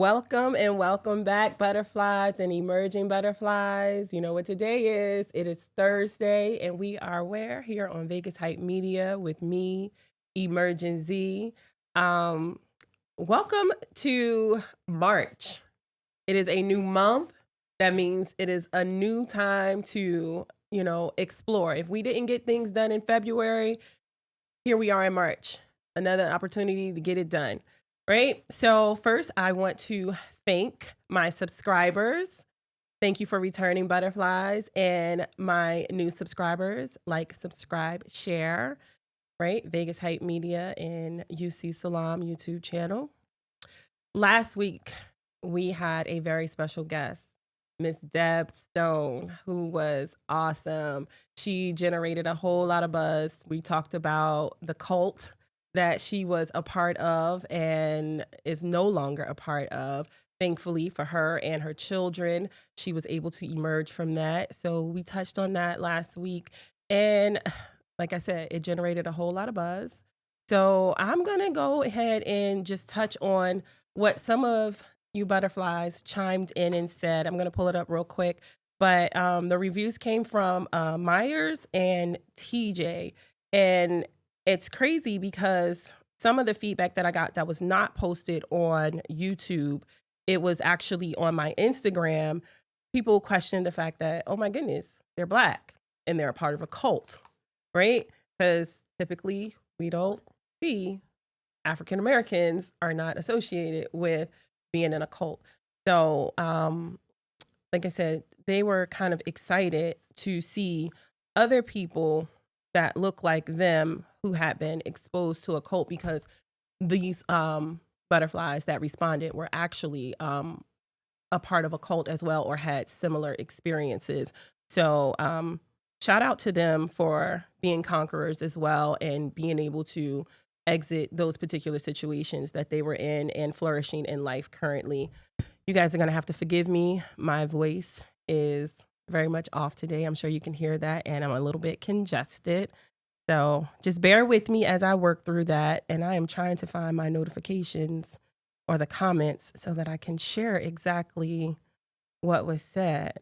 Welcome and welcome back, butterflies and emerging butterflies. You know what today is? It is Thursday, and we are where? Here on Vegas Hype Media with me, Emerging Z. Um, Welcome to March. It is a new month. That means it is a new time to, explore. If we didn't get things done in February, here we are in March. Another opportunity to get it done, right? So, first, I want to thank my subscribers. Thank you for returning butterflies and my new subscribers. Like, subscribe, share, right? Vegas Hype Media and UC Salam YouTube channel. Last week, we had a very special guest, Miss Deb Stone, who was awesome. She generated a whole lot of buzz. We talked about the cult that she was a part of and is no longer a part of. Thankfully for her and her children, she was able to emerge from that. So we touched on that last week. And like I said, it generated a whole lot of buzz. So I'm going to go ahead and just touch on what some of you butterflies chimed in and said. I'm going to pull it up real quick. But the reviews came from Myers and TJ. And it's crazy because some of the feedback that I got that was not posted on YouTube, it was actually on my Instagram. People questioned the fact that, oh my goodness, they're Black and they're a part of a cult, right? Because typically we don't see African Americans are not associated with being in a cult. So, like I said, they were kind of excited to see other people that look like them who had been exposed to a cult, because these butterflies that responded were actually a part of a cult as well, or had similar experiences. So shout out to them for being conquerors as well and being able to exit those particular situations that they were in and flourishing in life currently. You guys are going to have to forgive me. My voice is very much off today. I'm sure you can hear that, and I'm a little bit congested. So just bear with me as I work through that. And I am trying to find my notifications or the comments so that I can share exactly what was said.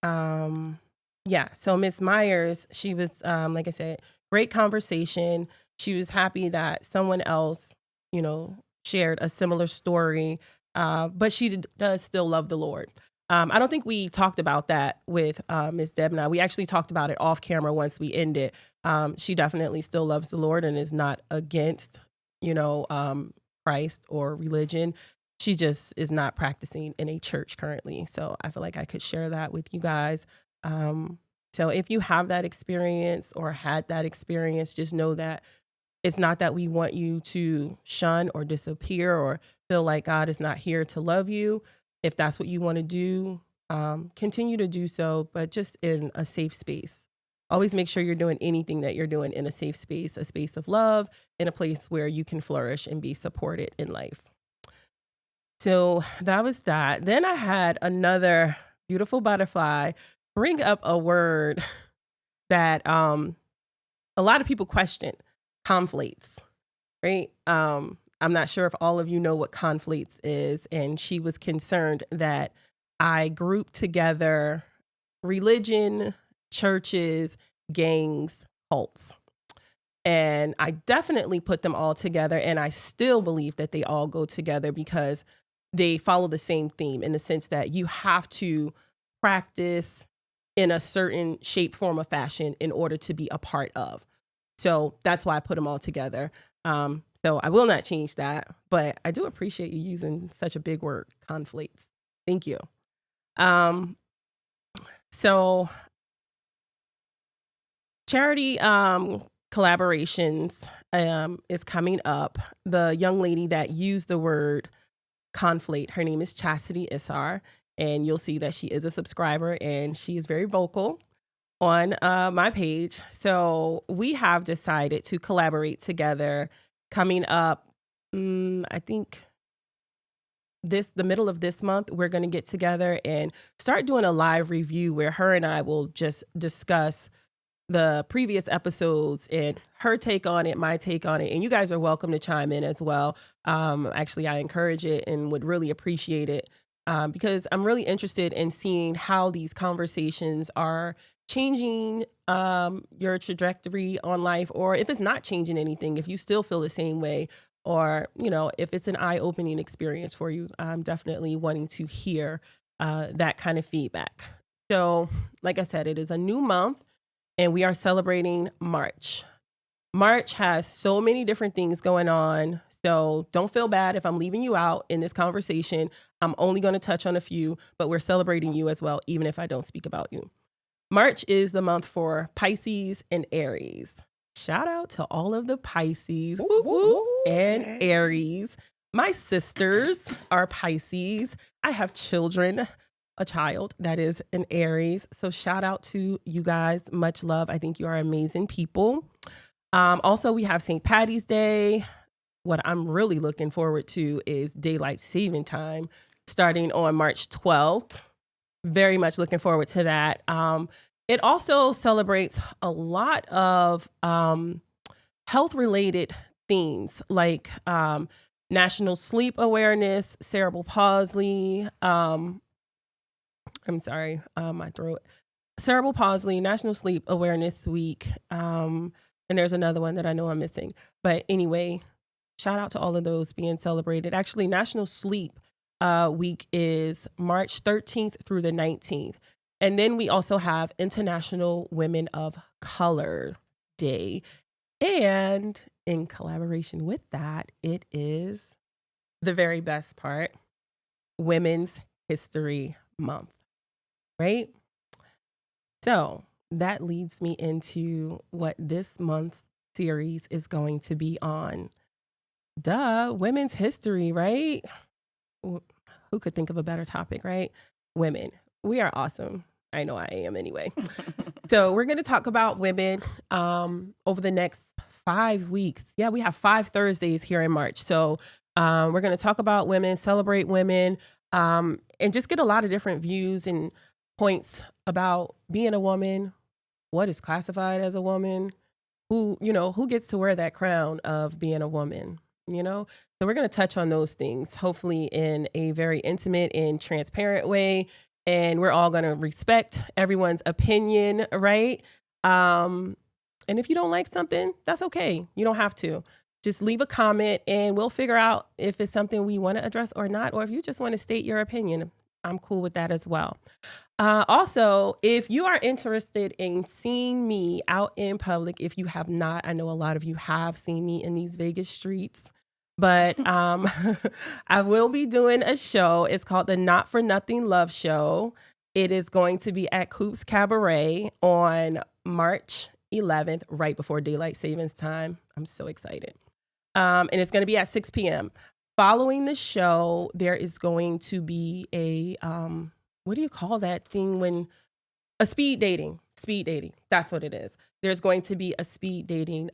Yeah, so Miss Myers, she was, like I said, great conversation. She was happy that someone else, shared a similar story, but she does still love the Lord. I don't think we talked about that with Miss Deb and I. We actually talked about it off camera once we ended. She definitely still loves the Lord and is not against, Christ or religion. She just is not practicing in a church currently. So I feel like I could share that with you guys. So if you have that experience or had that experience, just know that it's not that we want you to shun or disappear or feel like God is not here to love you. If that's what you want to do, continue to do so, but just in a safe space. Always make sure you're doing anything that you're doing in a safe space, a space of love, in a place where you can flourish and be supported in life. So that was that. Then I had another beautiful butterfly bring up a word that a lot of people question: conflates, right? I'm not sure if all of you know what conflates is, and she was concerned that I grouped together religion, churches, gangs, cults. And I definitely put them all together, and I still believe that they all go together because they follow the same theme, in the sense that you have to practice in a certain shape, form, or fashion in order to be a part of. So that's why I put them all together. So I will not change that, but I do appreciate you using such a big word, conflates. Thank you. So charity collaborations is coming up. The young lady that used the word conflate, her name is Chastity Issar, and you'll see that she is a subscriber and she is very vocal on my page. So we have decided to collaborate together coming up. I think the middle of this month, we're going to get together and start doing a live review where her and I will just discuss the previous episodes and her take on it, my take on it. And you guys are welcome to chime in as well. Actually, I encourage it and would really appreciate it because I'm really interested in seeing how these conversations are changing your trajectory on life, or if it's not changing anything, if you still feel the same way, or, if it's an eye-opening experience for you. I'm definitely wanting to hear that kind of feedback. So, like I said, it is a new month and we are celebrating March. March has so many different things going on. So don't feel bad if I'm leaving you out in this conversation. I'm only going to touch on a few, but we're celebrating you as well, even if I don't speak about you. March is the month for Pisces and Aries. Shout out to all of the Pisces woo, woo, and Aries. My sisters are Pisces. I have children, a child that is an Aries. So shout out to you guys. Much love. I think you are amazing people. Also, we have St. Patty's Day. What I'm really looking forward to is daylight saving time starting on March 12th. Very much looking forward to that. It also celebrates a lot of health-related themes like National Sleep Awareness, Cerebral Palsy. I'm sorry, my throat. Cerebral Palsy, National Sleep Awareness Week. And there's another one that I know I'm missing. But anyway, shout out to all of those being celebrated. Actually, National Sleep Week is March 13th through the 19th. And then we also have International Women of Color Day. And in collaboration with that, it is the very best part, Women's History Month, right? So that leads me into what this month's series is going to be on. Duh, women's history, right? Who could think of a better topic, right? Women. We are awesome. I know I am anyway. So we're going to talk about women over the next 5 weeks. Yeah, we have 5 Thursdays here in March. So we're going to talk about women, celebrate women, and just get a lot of different views and points about being a woman, what is classified as a woman, who gets to wear that crown of being a woman. So we're going to touch on those things, hopefully in a very intimate and transparent way. And we're all going to respect everyone's opinion, right? And if you don't like something, that's okay. You don't have to. Just leave a comment and we'll figure out if it's something we want to address or not, or if you just want to state your opinion. I'm cool with that as well. Also, if you are interested in seeing me out in public, if you have not, I know a lot of you have seen me in these Vegas streets, but I will be doing a show. It's called the Not For Nothing Love Show. It is going to be at Coop's Cabaret on March 11th, right before daylight savings time. I'm so excited. And it's going to be at 6 p.m. Following the show, there is going to be a, what do you call that thing when, a speed dating. That's what it is. There's going to be a speed dating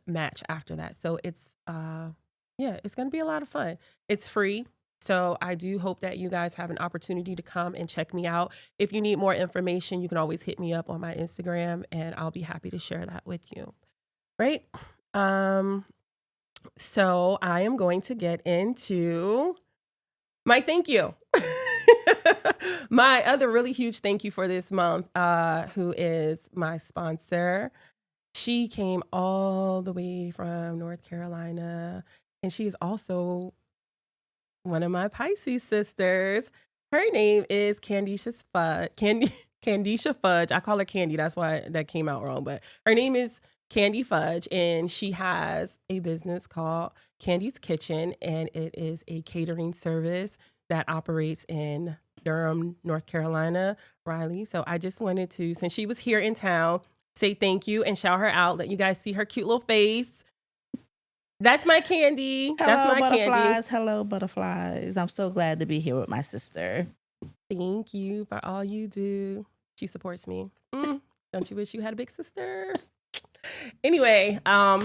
match after that. So it's going to be a lot of fun. It's free. So I do hope that you guys have an opportunity to come and check me out. If you need more information, you can always hit me up on my Instagram and I'll be happy to share that with you. Right? So I am going to get into my thank you. My other really huge thank you for this month, who is my sponsor. She came all the way from North Carolina, and she's also one of my Pisces sisters. Her name is Candisha Fudge. I call her Candy. That's why that came out wrong. But her name is Candy Fudge, and she has a business called Candy's Kitchen, and it is a catering service that operates in Durham, North Carolina, Raleigh. So I just wanted to, since she was here in town, say thank you and shout her out. Let you guys see her cute little face. That's my Candy. That's my butterflies. Candy. Hello, butterflies. I'm so glad to be here with my sister. Thank you for all you do. She supports me. Don't you wish you had a big sister? Anyway, so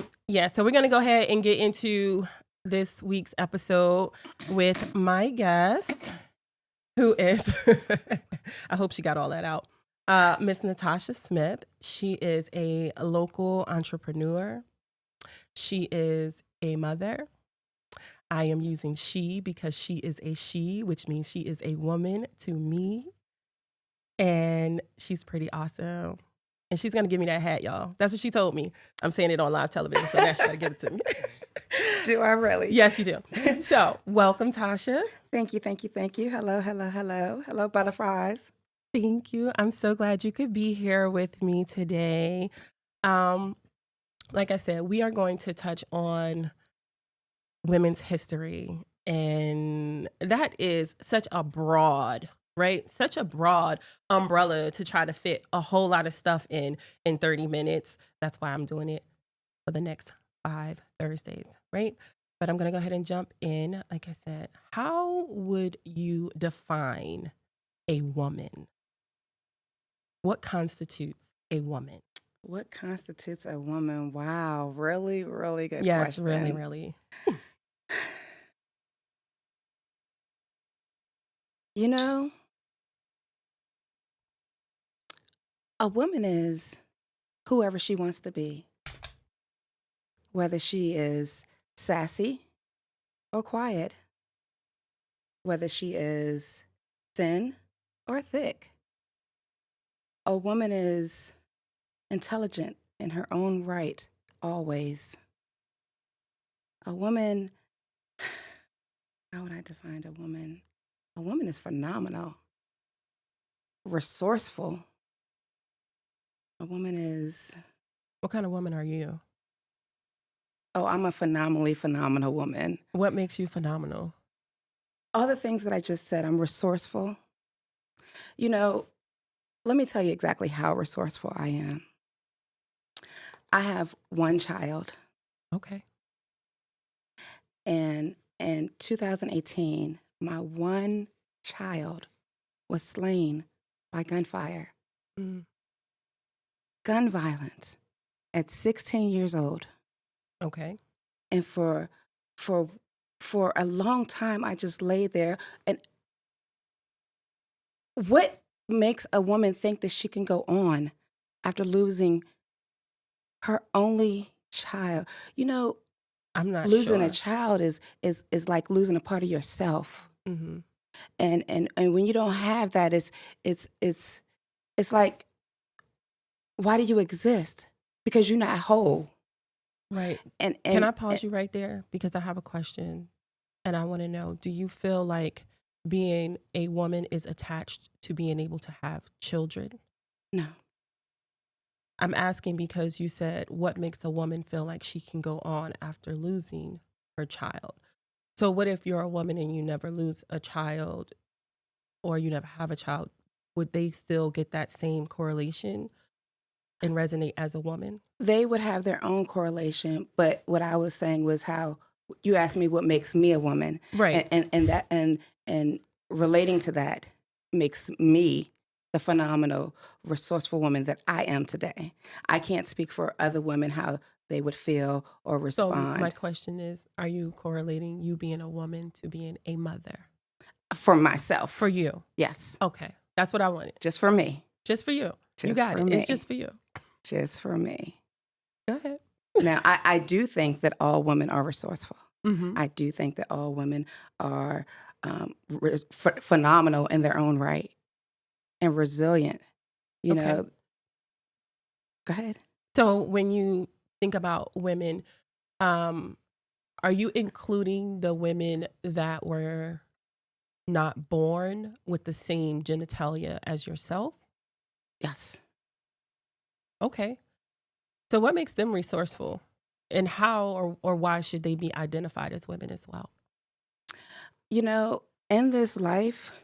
we're going to go ahead and get into this week's episode with my guest, who is, I hope she got all that out. Miss Natasha Smith. She is a local entrepreneur. She is a mother. I am using she because she is a she, which means she is a woman to me. And she's pretty awesome. And she's going to give me that hat, y'all. That's what she told me. I'm saying it on live television, so now she got to give it to me. Do I really? Yes, you do. So, welcome, Tasha. Thank you, thank you, thank you. Hello, hello, hello. Hello, butterflies. Thank you. I'm so glad you could be here with me today. Like I said, we are going to touch on women's history. And that is such a broad, right? Such a broad umbrella to try to fit a whole lot of stuff in 30 minutes. That's why I'm doing it for the next 5 Thursdays, right? But I'm going to go ahead and jump in. Like I said, how would you define a woman? What constitutes a woman? What constitutes a woman? Wow, really, really good Yes, question. really, really. You know, a woman is whoever she wants to be, whether she is sassy or quiet, whether she is thin or thick. A woman is intelligent in her own right, always. A woman, how would I define a woman? A woman is phenomenal, resourceful. A woman is, What kind of woman are you? I'm a phenomenally phenomenal woman. What makes you phenomenal? All the things that I just said, I'm resourceful. You know, let me tell you exactly how resourceful I am. I have one child, Okay. and in 2018, my one child was slain by gunfire. Mm, Gun violence at 16 years old. okay. And for a long time, I just lay there. And what makes a woman think that she can go on after losing her only child? You know, I'm not losing a sure. child is like losing a part of yourself. Mm-hmm. And when you don't have that, it's like, why do you exist? Because you're not whole. Right. And Can I pause you right there? Because I have a question and I want to know, do you feel like being a woman is attached to being able to have children? No. I'm asking because you said what makes a woman feel like she can go on after losing her child. So what if you're a woman and you never lose a child or you never have a child? Would they still get that same correlation and resonate as a woman? They would have their own correlation, but what I was saying was how you asked me what makes me a woman, Right. and relating to that makes me the phenomenal, resourceful woman that I am today. I can't speak for other women how they would feel or So respond. my question is, are you correlating you being a woman to being a mother? For myself, For you? yes, Okay. That's what I wanted. just for me, Just for you. You Just got for it. It's me. just for you. just for me. Go ahead. Now, I do think that all women are resourceful. Mm-hmm. I do think that all women are phenomenal in their own right and resilient. You Okay. know, go ahead. So when you think about women, are you including the women that were not born with the same genitalia as yourself? Yes. Okay. So what makes them resourceful? And how or why should they be identified as women as well? You know, in this life,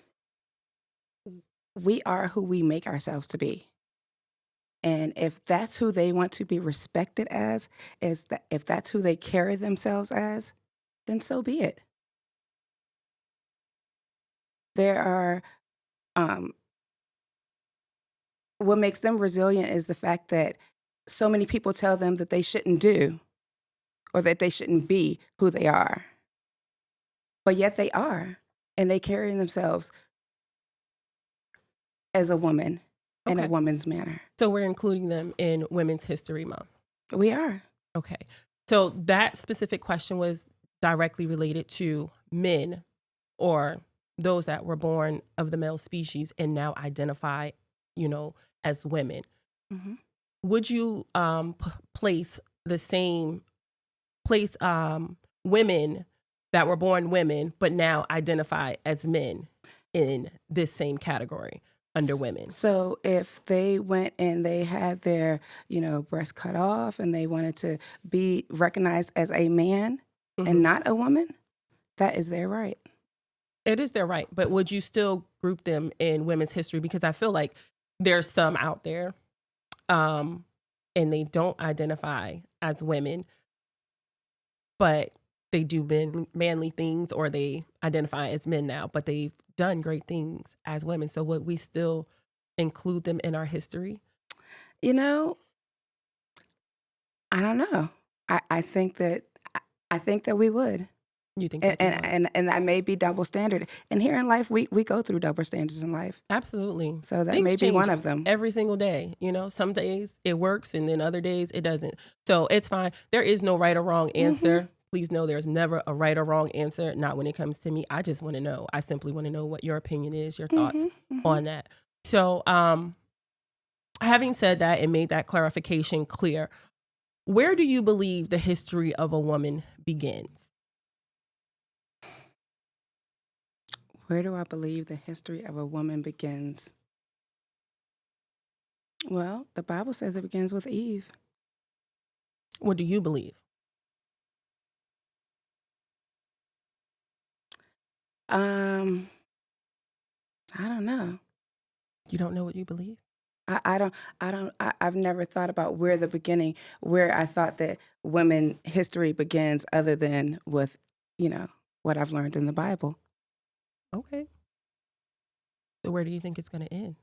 we are who we make ourselves to be. And if that's who they want to be respected as, if that's who they carry themselves as, then so be it. There are, what makes them resilient is the fact that so many people tell them that they shouldn't do or that they shouldn't be who they are. But yet they are, and they carry themselves as a woman. in a Okay. woman's manner. So we're including them in Women's History Month. We are. Okay. So that specific question was directly related to men or those that were born of the male species and now identify, as women. Mhm. Would you place the same place women that were born women but now identify as men in this same category under women? So if they went and they had their, breasts cut off and they wanted to be recognized as a man and Mhm. not a woman, that is their right. It is their right, but would you still group them in women's history? Because I feel like there's some out there, and they don't identify as women, but they do manly things, or they identify as men now, but they've done great things as women. So would we still include them in our history? You know, I don't know. I think that I think that we would. You think And that you and, would? and and that may be double standard. And here in life we go through double standards in life. Absolutely. So that Things may be change one of them. every single day. Some days it works and then other days it doesn't. So it's fine. There is no right or wrong answer. Please know there's never a right or wrong answer, not when it comes to me. I just want to know. I simply want to know what your opinion is, your thoughts on that. So, having said that and made that clarification clear, where do you believe the history of a woman begins? Where do I believe the history of a woman begins? Well, the Bible says it begins with Eve. What do you believe? Um, I don't know. You don't know what you believe? I've never thought about where I thought that women history begins other than with, what I've learned in the Bible. Okay. So where do you think it's going to end?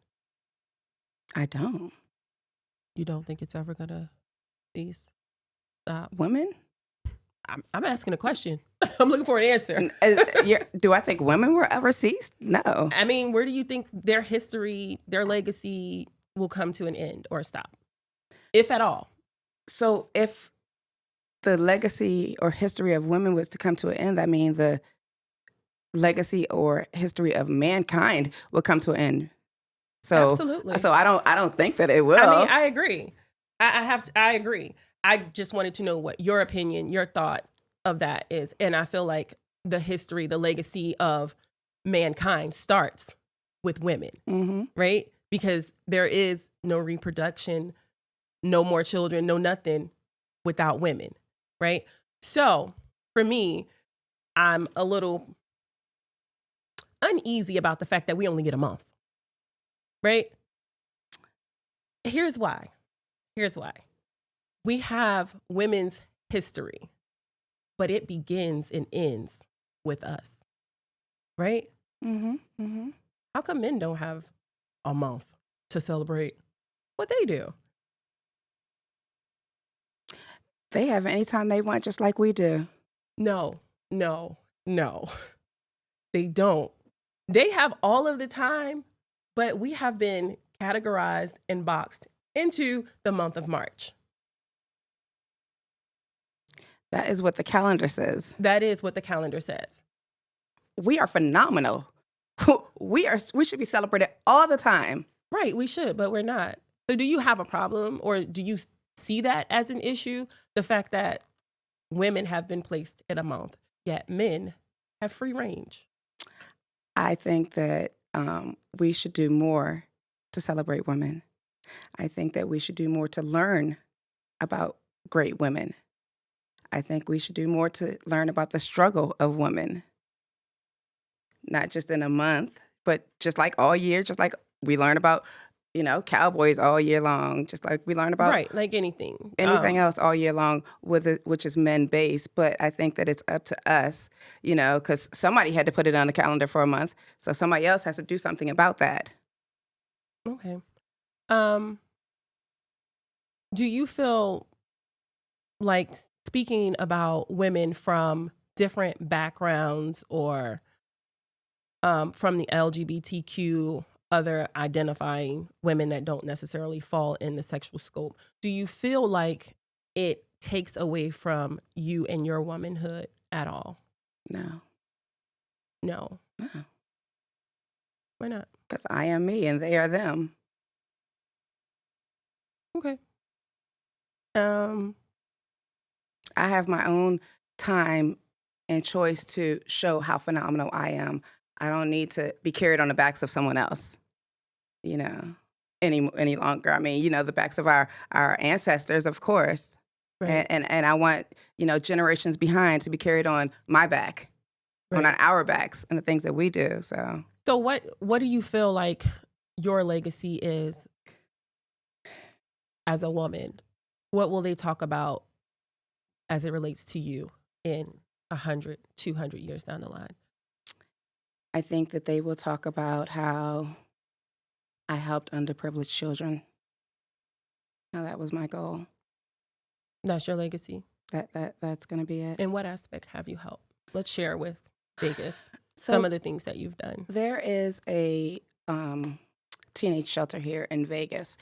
I don't. You don't think it's ever going to cease? Stop? Women? I'm asking a question. I'm looking for an answer. Do I think women will ever cease? No. I mean, where do you think their history, their legacy will come to an end or stop, if at all? So if the legacy or history of women was to come to an end, I mean the legacy or history of mankind will come to an end. So Absolutely. So I don't think that it will. I mean, I agree. I agree. I just wanted to know what your opinion, your thought of that is. And I feel like the history, the legacy of mankind starts with women, right? Because there is no reproduction, no more children, no nothing without women, right? So for me, I'm a little uneasy about the fact that we only get a month, right? Here's why. We have women's history, but it begins and ends with us, right? How come men don't have a month to celebrate what they do? They have anytime they want, just like we do. No. They don't. They have all of the time, but we have been categorized and boxed into the month of March. That is what the calendar says. That is what the calendar says. We are phenomenal. We should be celebrated all the time. Right, we should, but we're not. So do you have a problem, or do you see that as an issue? The fact that women have been placed in a month, yet men have free range. I think that we should do more to celebrate women. I think that we should do more to learn about great women. I think we should do more to learn about the struggle of women. Not just in a month, but just like all year, just like we learn about, cowboys all year long, just like we learn about Right, like anything. else all year long, which is men based. But I think that it's up to us, because somebody had to put it on the calendar for a month, so somebody else has to do something about that. Okay. Do you feel like, speaking about women from different backgrounds or from the LGBTQ other identifying women that don't necessarily fall in the sexual scope. Do you feel like it takes away from you and your womanhood at all? No, No. no, Why not? because I am me and they are them. Okay. Um, I have my own time and choice to show how phenomenal I am. I don't need to be carried on the backs of someone else, you know, any longer. I mean, the backs of our ancestors, of course. right, And I want, generations behind to be carried on my back, on right. our backs and the things that we do. So So what do you feel like your legacy is as a woman? What will they talk about as it relates to you in 100, 200 years down the line? I think that they will talk about how I helped underprivileged children. How that was my goal. That's your legacy. That's going to be it. In what aspect have you helped? Let's share with Vegas some So of the things that you've done. there is a teenage shelter here in Vegas,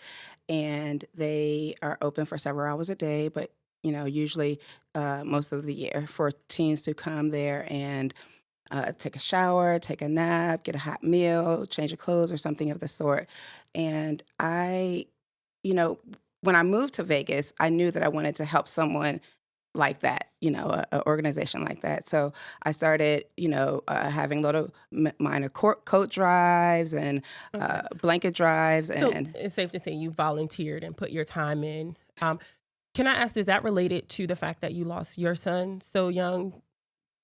and they are open for several hours a day, but usually most of the year for teens to come there and take a shower, take a nap, get a hot meal, change of clothes, or something of the sort. And you know, when I moved to Vegas, I knew that I wanted to help someone like that, an organization like that. So I started, having little minor coat drives and Okay. blanket drives. So And it's safe to say you volunteered and put your time in. Can I ask, is that related to the fact that you lost your son so young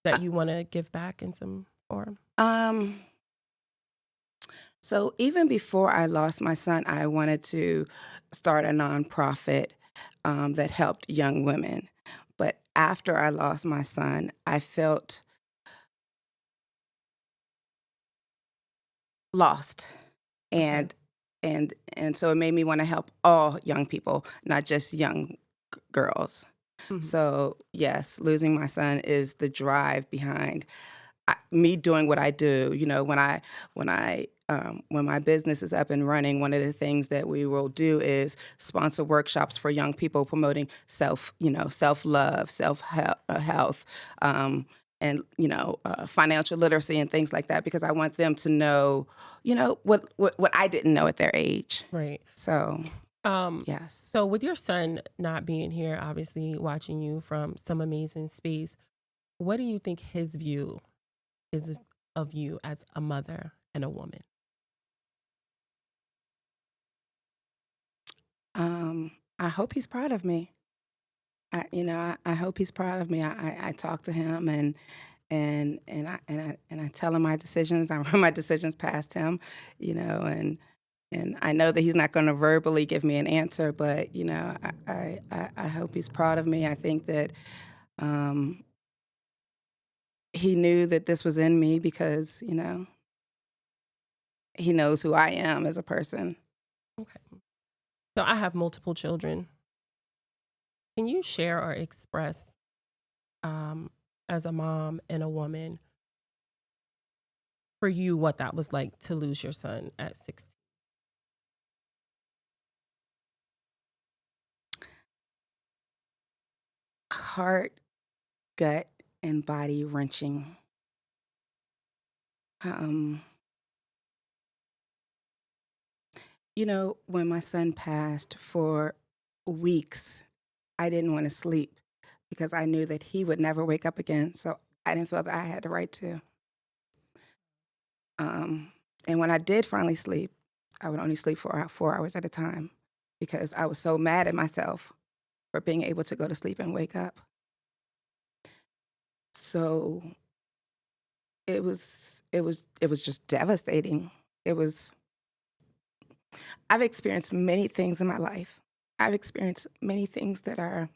that you want to give back in some form? um, so even before I lost my son, I wanted to start a nonprofit that helped young women. But after I lost my son, I felt lost. Okay. And so it made me want to help all young people, not just young girls. Mhm. So yes, losing my son is the drive behind me doing what I do. When my business is up and running, one of the things that we will do is sponsor workshops for young people promoting self love, health, and financial literacy and things like that, because I want them to know, what I didn't know at their age. Right. So Um, yes. so with your son not being here, obviously watching you from some amazing space, what do you think his view is of you as a mother and a woman? I hope he's proud of me. I hope he's proud of me. I talk to him and I tell him my decisions. I run my decisions past him, and I know that he's not going to verbally give me an answer, but I hope he's proud of me. I think that um, he knew that this was in me because he knows who I am as a person. Okay. So I have multiple children. Can you share or express, um, as a mom and a woman, for you what that was like to lose your son at 16? Heart, gut, and body wrenching. Um, when my son passed, for weeks, I didn't want to sleep because I knew that he would never wake up again. So I didn't feel that I had the right to. And when I did finally sleep, I would only sleep for 4 hours at a time because I was so mad at myself for being able to go to sleep and wake up. So it was just devastating. It was I've experienced many things in my life. I've experienced many things that are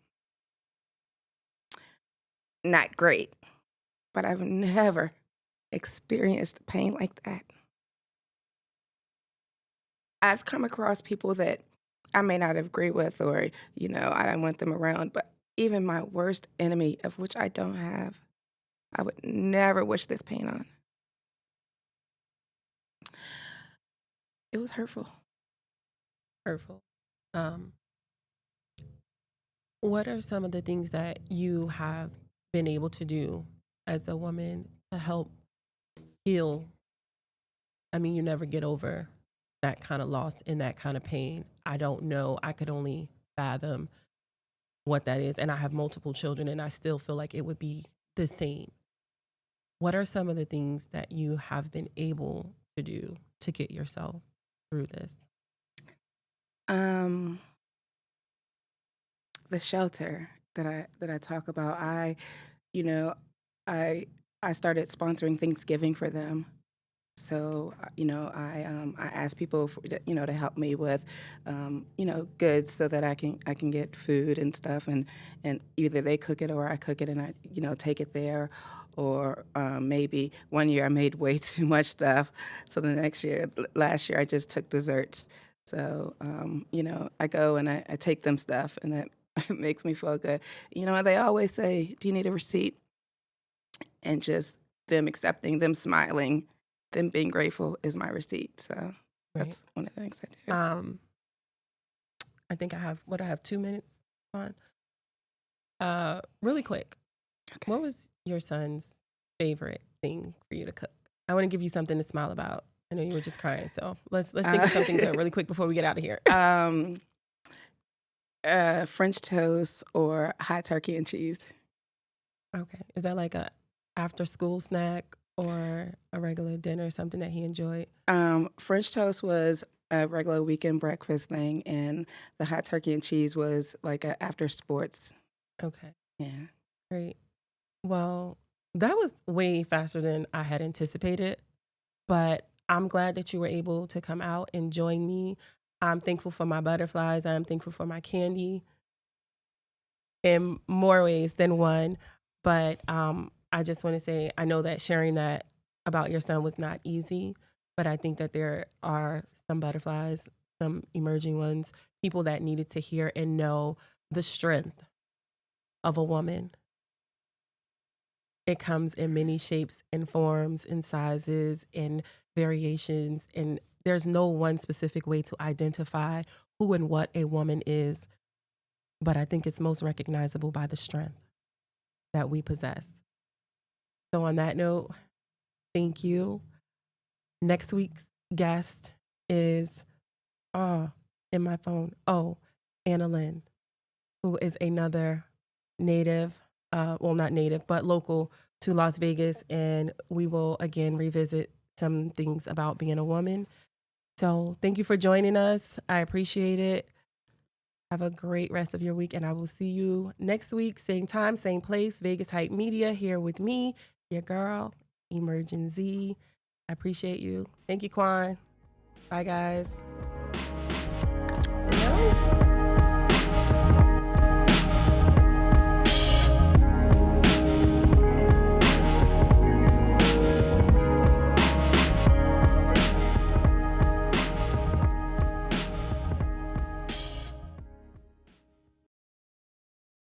not great, but I've never experienced pain like that. I've come across people that I may not agree with, or, I don't want them around, but even my worst enemy, of which I don't have, I would never wish this pain on. It was hurtful. Hurtful. Um, what are some of the things that you have been able to do as a woman to help heal? I mean, you never get over that kind of loss and that kind of pain. I don't know. I could only fathom what that is. And I have multiple children, and I still feel like it would be the same. What are some of the things that you have been able to do to get yourself through this? Um, the shelter that I talk about, you know, I I started sponsoring Thanksgiving for them. So, I ask people to help me with, goods so that I can get food and stuff, and either they cook it or I cook it and I take it there, or maybe one year I made way too much stuff, so the last year I just took desserts. So, I go and I take them stuff, and that makes me feel good. They always say, "Do you need a receipt?" And just them accepting, them smiling, them being grateful is my receipt. So Right. that's one of the things I do. I think I have 2 minutes on. Really quick. Okay. What was your son's favorite thing for you to cook? I want to give you something to smile about. I know you were just crying, so let's think of something good really quick before we get out of here. French toast or hot turkey and cheese. Okay. Is that like a after school snack or a regular dinner, something that he enjoyed? French toast was a regular weekend breakfast thing, and the hot turkey and cheese was like a after sports. Okay. Yeah. Great. Well, that was way faster than I had anticipated, but I'm glad that you were able to come out and join me. I'm thankful for my butterflies. I'm thankful for my candy in more ways than one. But I just want to say, I know that sharing that about your son was not easy, but I think that there are some butterflies, some emerging ones, people that needed to hear and know the strength of a woman. It comes in many shapes and forms and sizes and variations, and there's no one specific way to identify who and what a woman is, but I think it's most recognizable by the strength that we possess. So on that note, thank you. Next week's guest is in my phone. Anna Lynn, who is another native, well, not native, but local to Las Vegas. And we will again revisit some things about being a woman. So thank you for joining us. I appreciate it. Have a great rest of your week, and I will see you next week, same time, same place, Vegas Hype Media, here with me, your girl, Emerging Z. I appreciate you. Thank you, Quan. Bye, guys.